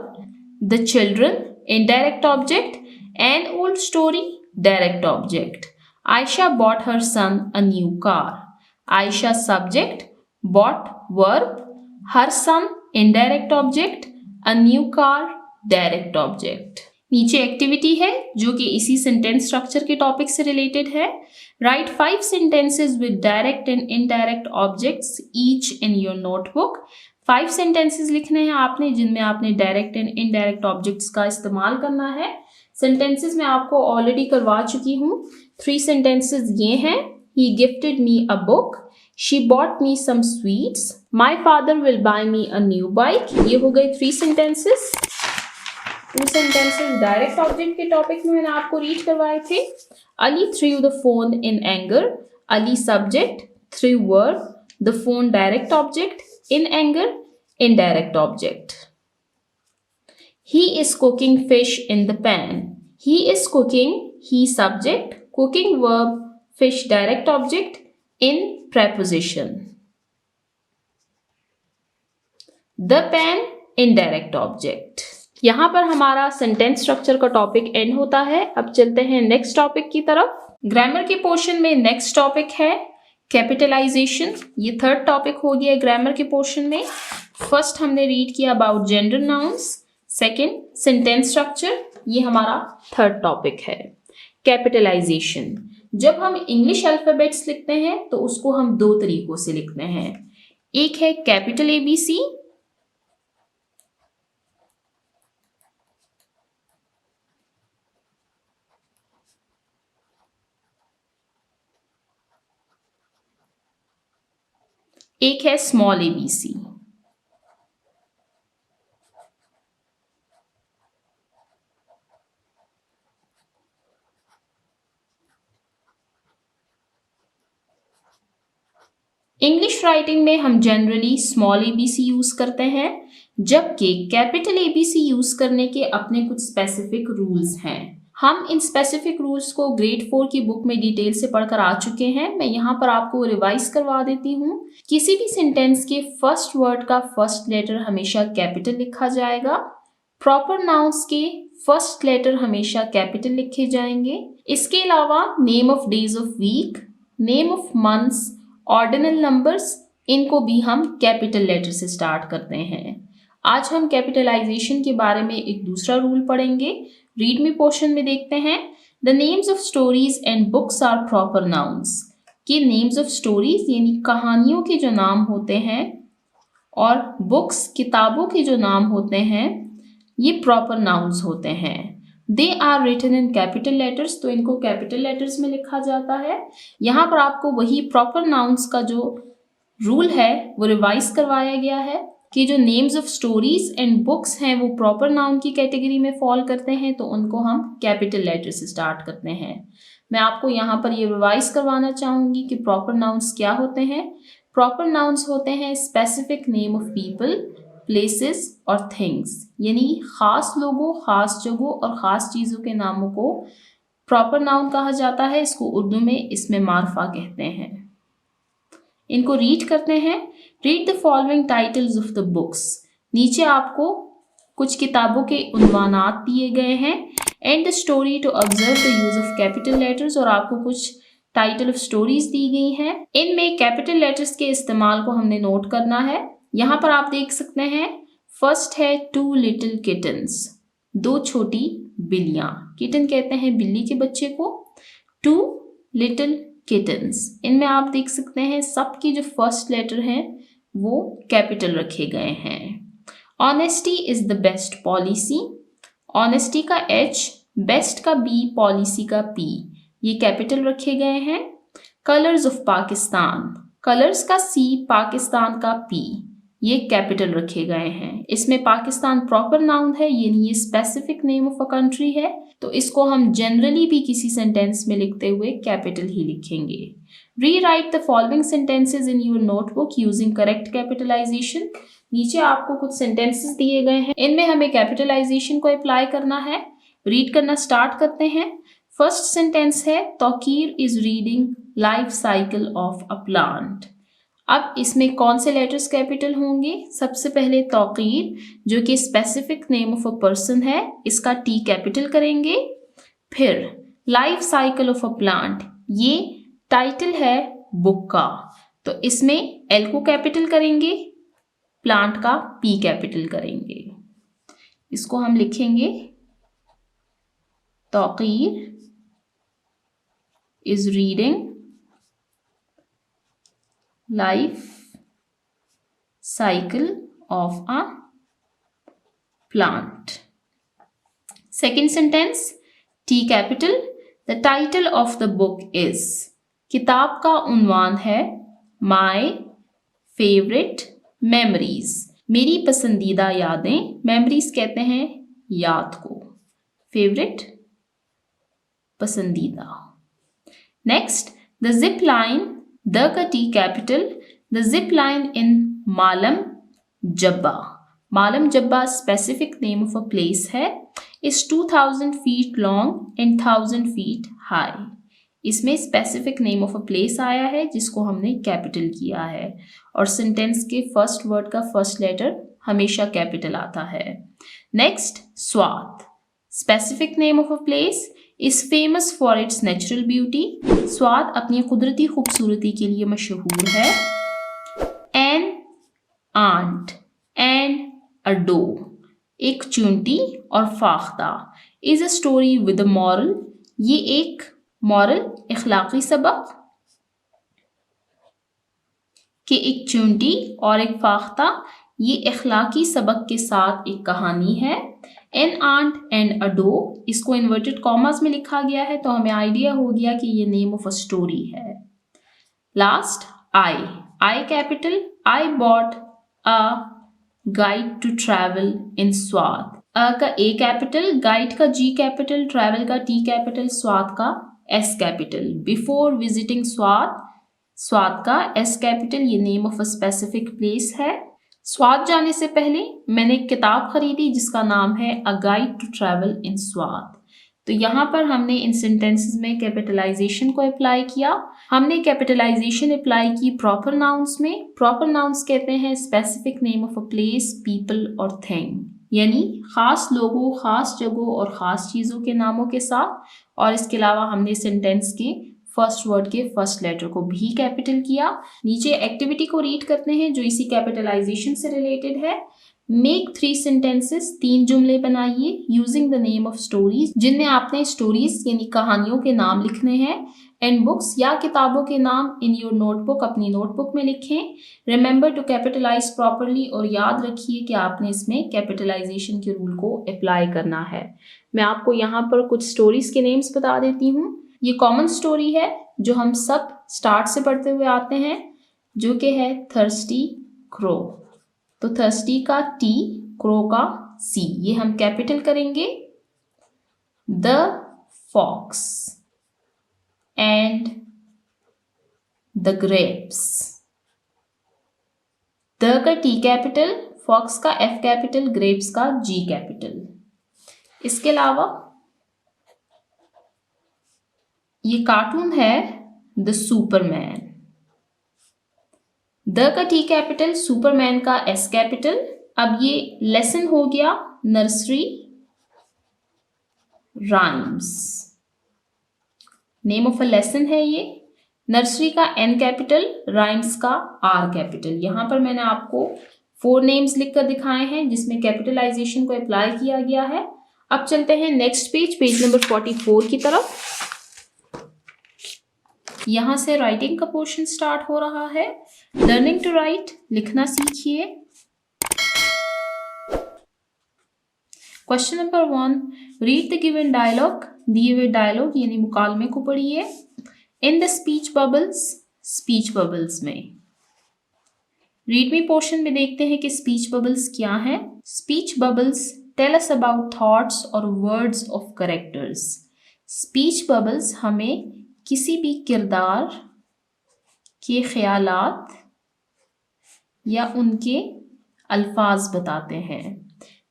the children indirect object, an old story direct object. Aisha bought her son a new car. Aisha subject, bought verb, her son indirect object, a new car direct object. नीचे एक्टिविटी है जो कि इसी सेंटेंस स्ट्रक्चर के टॉपिक से रिलेटेड है। Right 5 sentences with direct and indirect objects each in your notebook. 5 sentences लिखने हैं आपने जिनमें आपने डायरेक्ट एंड इनडायरेक्ट ऑब्जेक्ट्स का इस्तेमाल करना है। सेंटेंसेस मैं आपको ऑलरेडी करवा चुकी हूँ। 3 सेंटेंसेस ये हैं, he gifted me a book, she bought me some sweets, my father will buy me a new bike। ये हो गए 3 सेंटेंसेस। 2 सेंटेंसेस डायरेक्ट ऑब्जेक्ट के टॉपिक में मैंने आपको रीड करवाए थे। Ali through the phone in anger. Ali subject, through verb, the phone direct object, in anger indirect object. He is cooking fish in the pan. He is cooking, he subject, cooking verb, fish direct object, in preposition. The pen indirect object। यहाँ पर हमारा सेंटेंस स्ट्रक्चर का टॉपिक एंड होता है। अब चलते हैं नेक्स्ट टॉपिक की तरफ। ग्रामर के पोर्शन में नेक्स्ट टॉपिक है कैपिटलाइजेशन। ये थर्ड टॉपिक हो गया ग्रामर के पोर्शन में। फर्स्ट हमने रीड किया about gender nouns, second sentence structure, ये हमारा थर्ड टॉपिक है कैपिटलाइजेशन। जब हम इंग्लिश अल्फाबेट्स लिखते हैं तो उसको हम 2 तरीकों से लिखते हैं। एक है कैपिटल ABC एक है स्मॉल ABC। इंग्लिश राइटिंग में हम जनरली स्मॉल ABC यूज करते हैं, जबकि कैपिटल ABC यूज करने के अपने कुछ स्पेसिफिक रूल्स हैं। हम इन स्पेसिफिक रूल्स को ग्रेड 4 की बुक में डिटेल से पढ़कर आ चुके हैं। मैं यहाँ पर आपको रिवाइज करवा देती हूँ। किसी भी सेंटेंस के फर्स्ट वर्ड का फर्स्ट लेटर हमेशा कैपिटल लिखा जाएगा। प्रॉपर नाउन्स के फर्स्ट लेटर हमेशा कैपिटल लिखे जाएंगे। इसके अलावा name of days of week, name of months, ordinal numbers, इनको भी हम कैपिटल लेटर से स्टार्ट करते हैं। आज हम कैपिटलाइजेशन के बारे में एक दूसरा रूल पढ़ेंगे। रीड मी पोर्शन में देखते हैं। The names of stories and books are proper nouns. कि नेम्स ऑफ स्टोरीज यानी कहानियों के जो नाम होते हैं और बुक्स किताबों के जो नाम होते हैं ये प्रॉपर नाउन्स होते हैं। They are written in capital letters, तो इनको कैपिटल लेटर्स में लिखा जाता है। यहाँ पर आपको वही प्रॉपर नाउन्स का जो रूल है वो रिवाइज करवाया गया है कि जो names of stories and books हैं वो प्रॉपर नाउन की कैटेगरी में फॉल करते हैं, तो उनको हम कैपिटल लेटर से स्टार्ट करते हैं। मैं आपको यहाँ पर ये रिवाइज करवाना चाहूँगी कि प्रॉपर नाउन्स क्या होते हैं। प्रॉपर नाउन्स होते हैं specific name of people, places और थिंग्स, यानी खास लोगों, खास जगहों और ख़ास चीज़ों के नामों को प्रॉपर नाउन कहा जाता है। इसको उर्दू में इसमें मारफा कहते हैं। इनको रीड करते हैं। Read the following titles of the books. नीचे आपको कुछ किताबों के उन्वानात दिए गए हैं। And the story to observe the use of capital letters, और आपको कुछ टाइटल ऑफ स्टोरीज दी गई हैं। इनमें कैपिटल लेटर्स के इस्तेमाल को हमने नोट करना है। यहाँ पर आप देख सकते हैं फर्स्ट है 2 लिटिल किटन्स, 2 छोटी बिल्लियां। किटन कहते हैं बिल्ली के बच्चे को। 2 लिटिल किटन्स, इनमें आप देख सकते हैं सबकी जो फर्स्ट लेटर हैं वो कैपिटल रखे गए हैं। Honesty is the best policy, honesty का H, बेस्ट का B, पॉलिसी का P, ये कैपिटल रखे गए हैं। कलर्स ऑफ पाकिस्तान, कलर्स का C, पाकिस्तान का P, ये कैपिटल रखे गए हैं। इसमें पाकिस्तान प्रॉपर नाउन है, यानी ये specific name of a country है, तो इसको हम जनरली भी किसी सेंटेंस में लिखते हुए कैपिटल ही लिखेंगे। Rewrite the following sentences in your notebook using correct capitalisation. नीचे आपको कुछ सेंटेंसेस दिए गए हैं, इनमें हमें कैपिटलाइजेशन को अप्लाई करना है। रीड करना स्टार्ट करते हैं। फर्स्ट सेंटेंस है Tauqeer is reading life cycle of a plant. अब इसमें कौन से लेटर्स कैपिटल होंगे? सबसे पहले तौकीर जो कि specific name of a person है, इसका T कैपिटल करेंगे। फिर life cycle of a plant, ये टाइटल है बुक का, तो इसमें L को कैपिटल करेंगे, प्लांट का P कैपिटल करेंगे। इसको हम लिखेंगे Tauqeer is reading life cycle of a plant. Second sentence T capital. The title of the book is, किताब का उन्वान है माई फेवरेट मेमोरीज, मेरी पसंदीदा यादें। मेमोरीज कहते हैं याद को, फेवरेट पसंदीदा। Next the zip line, the का T capital. The zip line in Malam Jabba, Malam Jabba specific name of a place है, is 2000 feet long and 1000 feet high. इसमें specific name of a place आया है जिसको हमने कैपिटल किया है, और सेंटेंस के फर्स्ट वर्ड का फर्स्ट लेटर हमेशा कैपिटल आता है। Next Swat, specific name of a place, is famous for its natural beauty. Swat अपनी कुदरती खूबसूरती के लिए मशहूर है। An ant and a dove, एक चूंटी और फाख्ता। Is a story with a moral, ये एक मॉरल इखलाकी सबक कि एक चूंटी और एक फाख्ता, ये इखलाकी सबक के साथ एक कहानी है। An ant and a doe, इसको इन्वर्टेड कॉमास में लिखा गया है, तो हमें आइडिया हो गया कि ये नेम ऑफ अ स्टोरी है। Last I, I capital, I bought a guide to travel in Swat. A का A कैपिटल, गाइड का G कैपिटल, ट्रैवल का T कैपिटल, स्वात का S capital. Before visiting Swat, Swat का S कैपिटल, ये name of a specific place है. स्वात जाने से पहले मैंने एक किताब खरीदी जिसका नाम है a guide to travel in Swat. तो यहाँ पर हमने इन सेंटेंसेस में कैपिटलाइजेशन को अप्लाई किया. हमने कैपिटलाइजेशन अप्लाई की प्रॉपर नाउन्स में. प्रॉपर नाउन्स कहते हैं specific name of a place, people और थिंग, यानी खास लोगों, खास जगहों और खास चीज़ों के नामों के साथ. और इसके अलावा हमने सेंटेंस के फर्स्ट वर्ड के फर्स्ट लेटर को भी कैपिटल किया. नीचे एक्टिविटी को रीड करते हैं जो इसी कैपिटलाइजेशन से रिलेटेड है. मेक 3 सेंटेंसेस, 3 जुमले बनाइए using the name of stories, जिनमें आपने स्टोरीज यानी कहानियों के नाम लिखने हैं. एंड बुक्स या किताबों के नाम इन योर नोटबुक, अपनी नोटबुक में लिखें. रिमेंबर टू कैपिटलाइज प्रॉपरली, और याद रखिए कि आपने इसमें कैपिटलाइजेशन के रूल को अप्लाई करना है. मैं आपको यहाँ पर कुछ स्टोरीज के नेम्स बता देती हूँ. ये कॉमन स्टोरी है जो हम सब स्टार्ट से पढ़ते हुए आते हैं, जो कि है थर्स्टी क्रो. तो थर्स्टी का T, क्रो का C, ये हम कैपिटल करेंगे. The fox and the grapes. The का T कैपिटल, फॉक्स का F कैपिटल, ग्रेप्स का G कैपिटल. इसके अलावा ये कार्टून है द सुपरमैन. द का T कैपिटल, सुपरमैन का S कैपिटल. अब ये लेसन हो गया nursery rhymes. Name of a lesson है ये. नर्सरी का N कैपिटल, राइम्स का R कैपिटल. यहाँ पर मैंने आपको 4 नेम्स लिखकर दिखाए हैं जिसमें कैपिटलाइजेशन को अप्लाई किया गया है. अब चलते हैं नेक्स्ट पेज, पेज नंबर 44 की तरफ. यहाँ से राइटिंग का पोर्शन स्टार्ट हो रहा है. लर्निंग टू राइट, लिखना सीखिए. Question number 1, read the given dialogue. दिए हुए डायलॉग यानी मुकालमे को पढ़िए. In the speech bubbles, speech bubbles में. रीड मी पोर्शन में देखते हैं कि स्पीच बबल्स क्या है. Speech bubbles tell us about thoughts और words of characters. Speech bubbles हमें किसी भी किरदार के ख्यालात या उनके अल्फाज बताते हैं.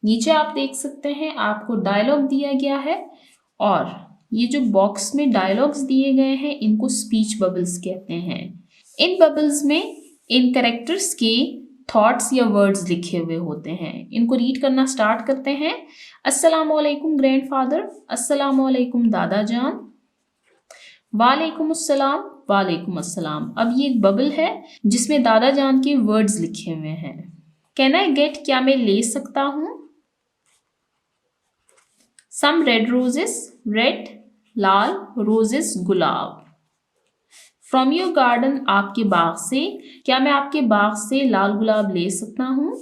नीचे आप देख सकते हैं आपको डायलॉग दिया गया है और ये जो बॉक्स में डायलॉग्स दिए गए हैं इनको स्पीच बबल्स कहते हैं. इन बबल्स में इन कैरेक्टर्स के थॉट्स या वर्ड्स लिखे हुए होते हैं. इनको रीड करना स्टार्ट करते हैं. अस्सलामुअलैकुम ग्रैंडफादर, अस्सलामुअलैकुम दादा जान, वालेकुम अस्सलाम, वालेकुम अस्सलाम. अब ये एक बबल है जिसमें दादा जान के वर्ड्स लिखे हुए हैं. कैन आई गेट, क्या मैं ले सकता हूँ. सम रेड रोजेस, रेड लाल, रोजेस गुलाब. फ्रॉम योर गार्डन, आपके बाग से, क्या मैं आपके बाग से लाल गुलाब ले सकता हूँ.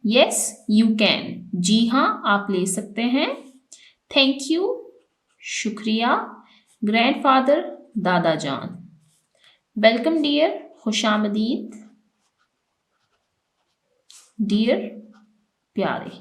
यस यू कैन, जी हाँ आप ले सकते हैं. थैंक यू, शुक्रिया. ग्रैंडफादर, दादा जान. Welcome dear, खुशामदीद. डियर, प्यारे.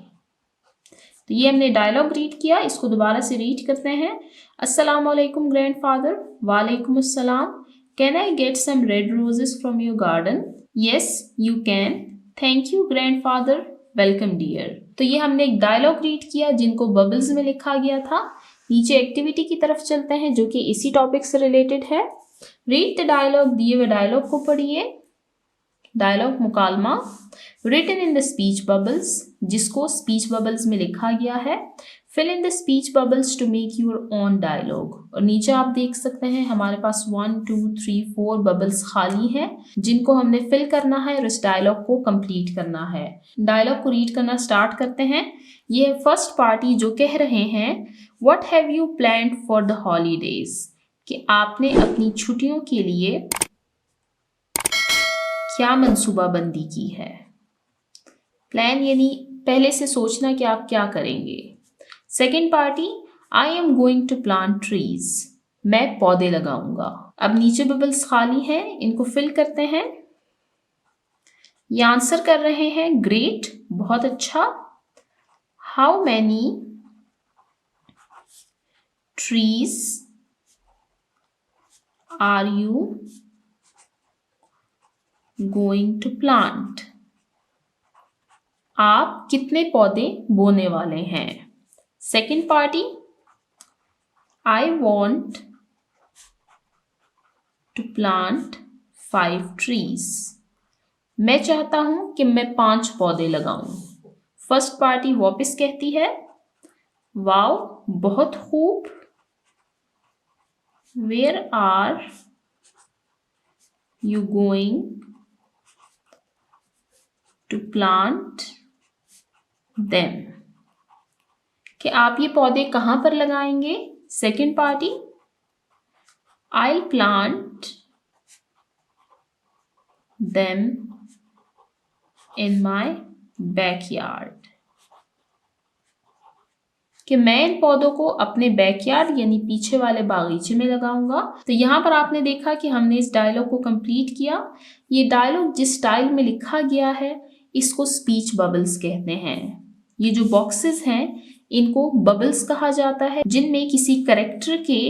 तो ये हमने डायलॉग रीड किया. इसको दोबारा से रीड करते हैं. अस्सलामुअलैकुम ग्रैंडफादर, वालेकुम अस्सलाम. Can I get some red roses from your garden. Yes you can. Thank you grandfather, welcome dear. तो ये हमने एक डायलॉग रीड किया जिनको बबल्स में लिखा गया था. नीचे एक्टिविटी की तरफ चलते हैं जो कि इसी टॉपिक से रिलेटेड है. रीड द डायलॉग, दिए हुए डायलॉग को पढ़िए. डायलॉग मुकालमा written in the speech bubbles, जिसको स्पीच बबल्स में लिखा गया है. Fill in the speech bubbles to make your own dialogue. और नीचे आप देख सकते हैं हमारे पास 1 2 3 4 बबल्स खाली हैं जिनको हमने फिल करना है और इस डायलॉग को कंप्लीट करना है. डायलॉग को रीड करना स्टार्ट करते हैं. ये फर्स्ट पार्टी जो कह रहे हैं what have you planned for the holidays, कि आपने अपनी छुट्टियों के लिए क्या मंसूबाबंदी की है. प्लान यानी पहले से सोचना कि आप क्या करेंगे. Second party, I am going to plant trees, मैं पौधे लगाऊंगा. अब नीचे बबल्स खाली हैं, इनको फिल करते हैं. ये आंसर कर रहे हैं ग्रेट, बहुत अच्छा। How many trees are you going to plant? आप कितने पौधे बोने वाले हैं? Second party, I want to plant 5 trees. मैं चाहता हूं कि मैं 5 पौधे लगाऊं। फर्स्ट पार्टी वापस कहती है वाओ, बहुत खूब। Where are you going to plant them? कि आप ये पौधे कहां पर लगाएंगे? Second party, I'll plant them in my backyard. कि मैं इन पौधों को अपने बैकयार्ड यानी पीछे वाले बागीचे में लगाऊंगा। तो यहाँ पर आपने देखा कि हमने इस डायलॉग को कंप्लीट किया। ये डायलॉग जिस स्टाइल में लिखा गया है इसको स्पीच बबल्स कहते हैं। ये जो बॉक्सेस हैं इनको बबल्स कहा जाता है, जिनमें किसी कैरेक्टर के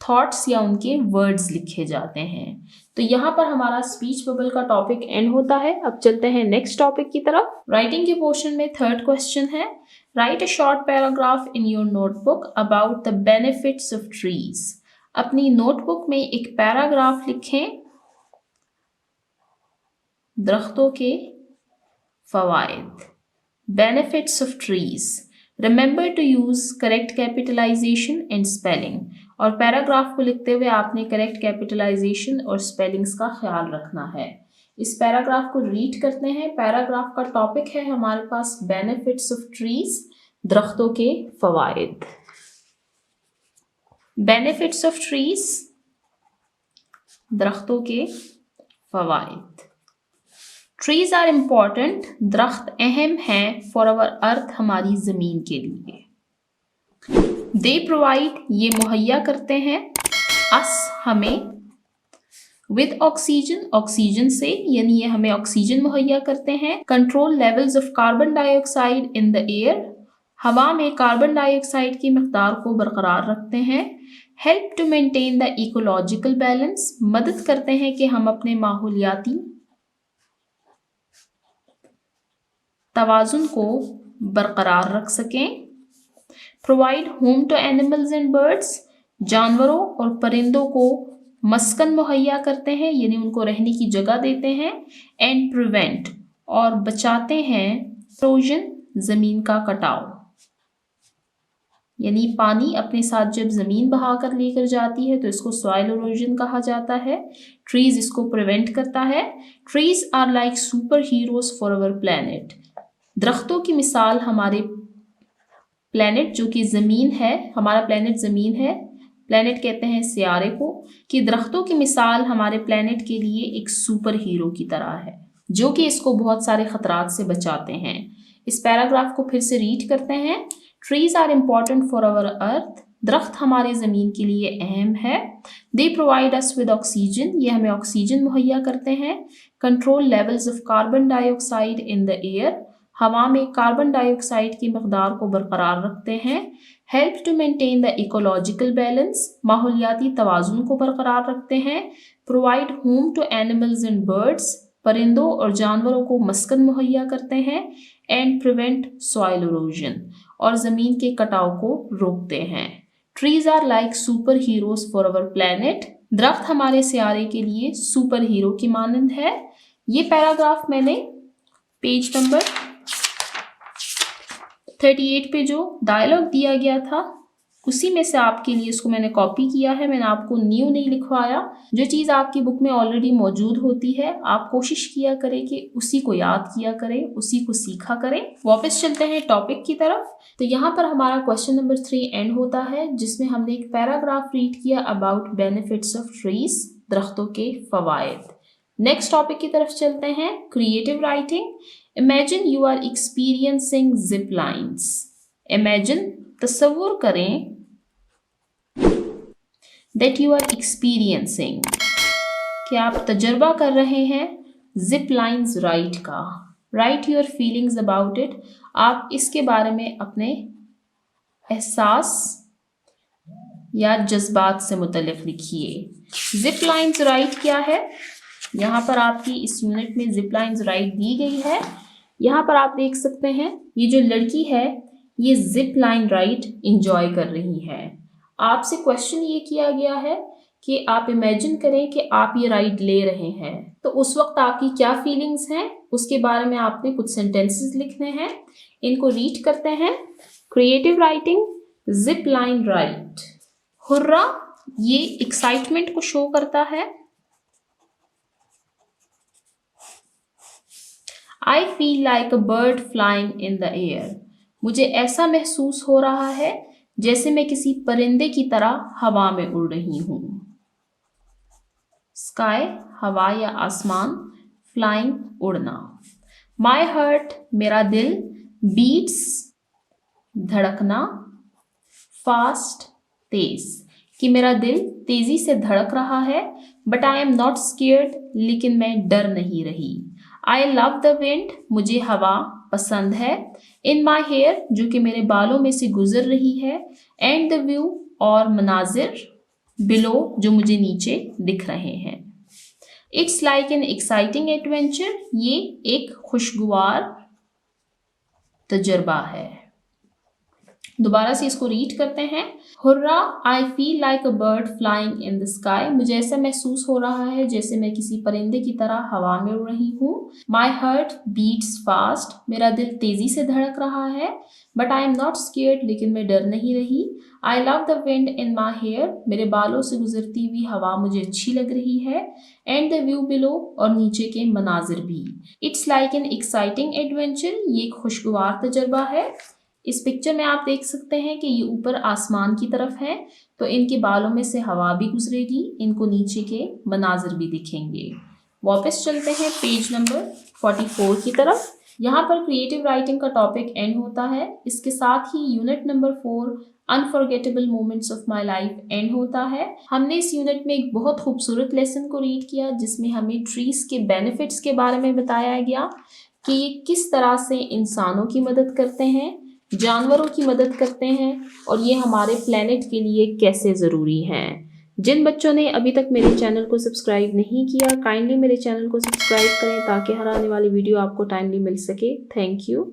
थॉट्स या उनके वर्ड्स लिखे जाते हैं। तो यहाँ पर हमारा स्पीच बबल का टॉपिक एंड होता है। अब चलते हैं नेक्स्ट टॉपिक की तरफ। राइटिंग के पोर्शन में थर्ड क्वेश्चन है, write a short paragraph in your notebook about the benefits of trees. अपनी नोटबुक में एक पैराग्राफ लिखें दरख्तों के फवायद। Benefits of trees, remember to use correct capitalisation and spelling. और पैराग्राफ को लिखते हुए आपने करेक्ट कैपिटलाइजेशन और स्पेलिंग्स का ख्याल रखना है। इस पैराग्राफ को रीड करते हैं। पैराग्राफ का टॉपिक है हमारे पास बेनिफिट्स ऑफ ट्रीज, दरख्तों के फवायद। बेनिफिट्स ऑफ ट्रीज, दरख्तों के फवायद। ट्रीज आर इम्पॉर्टेंट, दरख्त अहम हैं फॉर अवर अर्थ, हमारी जमीन के लिए। दे प्रोवाइड, ये मुहैया करते हैं, अस, हमें, विद ऑक्सीजन, ऑक्सीजन से, यानी ये हमें ऑक्सीजन मुहैया करते हैं। Control levels of carbon dioxide in the air, हवा में कार्बन डाइऑक्साइड की मिकदार को बरकरार रखते हैं। Help to maintain the ecological balance, मदद करते हैं कि हम अपने माहौलियाती तवाजुन को बरकरार रख सकें। Provide home to animals and birds, जानवरों और परिंदों को मस्कन मुहैया करते हैं, यानी उनको रहने की जगह देते हैं। एंड प्रिवेंट, और बचाते हैं इरोजन, जमीन का कटाव, यानी पानी अपने साथ जब जमीन बहा कर लेकर जाती है तो इसको सॉइल इरोजन कहा जाता है। ट्रीज इसको प्रिवेंट करता है। Trees are like super heroes for our planet, दरख्तों की मिसाल हमारे प्लैनेट जो कि ज़मीन है, हमारा प्लैनेट ज़मीन है, प्लैनेट कहते हैं सियारे को, कि दरख्तों की मिसाल हमारे प्लैनेट के लिए एक सुपर हीरो की तरह है जो कि इसको बहुत सारे खतरात से बचाते हैं। इस पैराग्राफ को फिर से रीड करते हैं। Trees are important for our earth, दरख्त हमारे ज़मीन के लिए अहम है। They provide us with oxygen, ये हमें ऑक्सीजन मुहैया करते हैं। Control levels of carbon dioxide in the air, हवा में कार्बन डाइऑक्साइड की मकदार को बरकरार रखते हैं। Help to maintain the ecological balance, माहौलियाती तवाजुन को बरकरार रखते हैं। Provide home to animals and birds, परिंदों और जानवरों को मस्कन मुहैया करते हैं। एंड प्रिवेंट सॉइल इरोजन, और ज़मीन के कटाव को रोकते हैं। Trees are like super heroes for our planet, दरख्त हमारे सियारे के लिए सुपर हीरो की मानंद है। ये पैराग्राफ मैंने पेज नंबर 38 पे जो डायलॉग दिया गया था उसी में से आपके लिए इसको मैंने कॉपी किया है। मैंने आपको न्यू नहीं लिखवाया। जो चीज़ आपकी बुक में ऑलरेडी मौजूद होती है आप कोशिश किया करें कि उसी को याद किया करें, उसी को सीखा करें। वापस चलते हैं टॉपिक की तरफ। तो यहाँ पर हमारा क्वेश्चन नंबर 3 एंड होता है, जिसमें हमने एक पैराग्राफ रीड किया अबाउट बेनिफिट्स ऑफ ट्रीज, दरख्तों के फवायद। नेक्स्ट टॉपिक की तरफ चलते हैं, creative writing. Imagine you are experiencing zip lines. Imagine, तस्वुर करें, दैट यू आर एक्सपीरियंसिंग, कि आप तजर्बा कर रहे हैं जिप लाइन्स राइड का। Right your feelings about it. आप इसके बारे में अपने एहसास या जज्बात से मुतल्लिक लिखिए। जिप लाइन्स राइड क्या है? यहाँ पर आपकी इस यूनिट में जिप लाइन्स राइड दी गई है। यहाँ पर आप देख सकते हैं ये जो लड़की है ये जिप लाइन राइड इंजॉय कर रही है। आपसे क्वेश्चन ये किया गया है कि आप इमेजिन करें कि आप ये राइड ले रहे हैं, तो उस वक्त आपकी क्या फीलिंग्स हैं उसके बारे में आपने कुछ सेंटेंसेस लिखने हैं। इनको रीड करते हैं। Creative writing, zip line ride. Hurrah ये एक्साइटमेंट को शो करता है। I feel like a bird flying in the air. मुझे ऐसा महसूस हो रहा है जैसे मैं किसी परिंदे की तरह हवा में उड़ रही हूँ। स्काई हवा या आसमान, फ्लाइंग उड़ना। My heart मेरा दिल, beats धड़कना, fast तेज कि मेरा दिल तेजी से धड़क रहा है। But I am not scared लेकिन मैं डर नहीं रही। I love the wind मुझे हवा पसंद है। In my hair जो कि मेरे बालों में से गुजर रही है। And the view और मनाजिर, below जो मुझे नीचे दिख रहे हैं। It's like an exciting adventure ये एक खुशगवार तजुर्बा है। दोबारा से इसको रीड करते हैं। Hurrah I feel like a bird flying in the sky. मुझे ऐसा महसूस हो रहा है जैसे मैं किसी परिंदे की तरह हवा में उड़ रही हूँ। माई हार्ट बीट्स फास्ट मेरा दिल तेजी से धड़क रहा है। But I am not scared लेकिन मैं डर नहीं रही। I love the wind in my hair मेरे बालों से गुजरती हुई हवा मुझे अच्छी लग रही है। एंड द व्यू बिलो और नीचे के मनाजिर भी। It's like an exciting adventure ये एक खुशगवार तजर्बा है। इस पिक्चर में आप देख सकते हैं कि ये ऊपर आसमान की तरफ है तो इनके बालों में से हवा भी गुजरेगी, इनको नीचे के मनाजिर भी दिखेंगे। वापस चलते हैं पेज नंबर 44 की तरफ। यहाँ पर क्रिएटिव राइटिंग का टॉपिक एंड होता है। इसके साथ ही unit number 4 unforgettable moments of my life end होता है। हमने इस यूनिट में एक बहुत खूबसूरत लेसन को रीड किया जिसमें हमें ट्रीज के बेनिफिट्स के बारे में बताया गया कि ये किस तरह से इंसानों की मदद करते हैं, जानवरों की मदद करते हैं और ये हमारे प्लेनेट के लिए कैसे ज़रूरी हैं। जिन बच्चों ने अभी तक मेरे चैनल को सब्सक्राइब नहीं किया काइंडली मेरे चैनल को सब्सक्राइब करें ताकि हर आने वाली वीडियो आपको टाइमली मिल सके। Thank you.